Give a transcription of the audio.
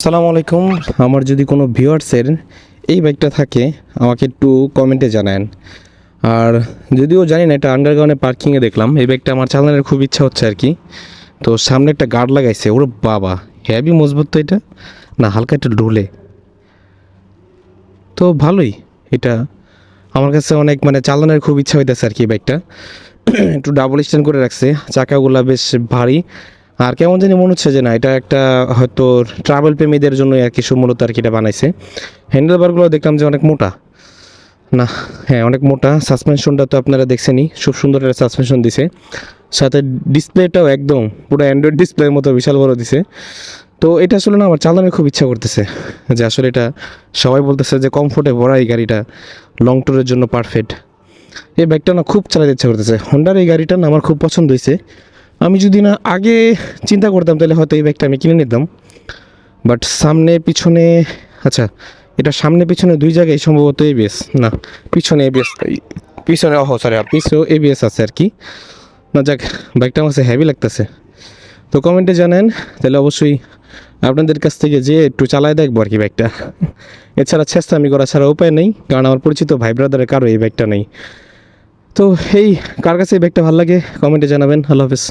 আসসালামু আলাইকুম। আমার যদি কোনো ভিউয়ার্সের এই বাইকটা থাকে আমাকে একটু কমেন্টে জানান। আর যদিও জানি না, এটা আন্ডারগ্রাউন্ডে পার্কিংয়ে দেখলাম এই বাইকটা আমার চালানোর খুব ইচ্ছা হচ্ছে আর কি। তো সামনে একটা গার্ড লাগাইছে, ওরে বাবা হেভি মজবুত তো এটা, না হালকা একটু ঢুলে তো ভালোই। এটা আমার কাছে অনেক চালানোর খুব ইচ্ছা হইতেছে আর কি বাইকটা। একটু ডাবল স্ট্যান্ড করে রাখছে, চাকাগুলা বেশ ভারী। আর কেমন জানি মনে হচ্ছে যে না এটা একটা হয়তো ট্রাভেল প্রেমীদের জন্য আর কি মূলত আর কি এটা বানাইছে। হ্যান্ডেলবারগুলো দেখলাম যে অনেক মোটা, না হ্যাঁ অনেক মোটা। সাসপেনশনটা তো আপনারা দেখছেনই, খুব সুন্দর একটা সাসপেনশন দিছে। সাথে ডিসপ্লেটাও একদম পুরো অ্যান্ড্রয়েড ডিসপ্লের মতো বিশাল বড় দিছে। তো এটা আসলে না আমার চালানোর খুব ইচ্ছা করতেছে, যে আসলে এটা সবাই বলতেছে যে কমফোর্টে ভরা এই গাড়িটা লং ট্যুরের জন্য পারফেক্ট। এই বাইকটা না খুব চালাতে ইচ্ছা করতেছে। হন্ডার এই গাড়িটা না আমার খুব পছন্দ হয়েছে। আমি যদি না আগে চিন্তা করতাম তাহলে হয়তো এই বাইকটা আমি কিনে নিতাম। বাট সামনে পিছনে, আচ্ছা এটা সামনে পিছনে দুই জায়গায় সম্ভবত এবিএস, না পিছনে এবিএস, পিছনে সরি পিছনেও এবিএস আছে আর কি। না যাক, বাইকটা আমার কাছে হেভি লাগতেছে। তো কমেন্টে জানেন, তাহলে অবশ্যই আপনাদের কাছ থেকে যে একটু চালায় দেখবো আর কি বাইকটা। এছাড়া চেষ্টামি করা ছাড়া উপায় নেই, কারণ আমার পরিচিত ভাই ব্রাদারের কারো এই বাইকটা নেই। তো এই কার কাছে এই বাইকটা ভালো লাগে কমেন্টে জানাবেন। আল্লাহ হাফেজ।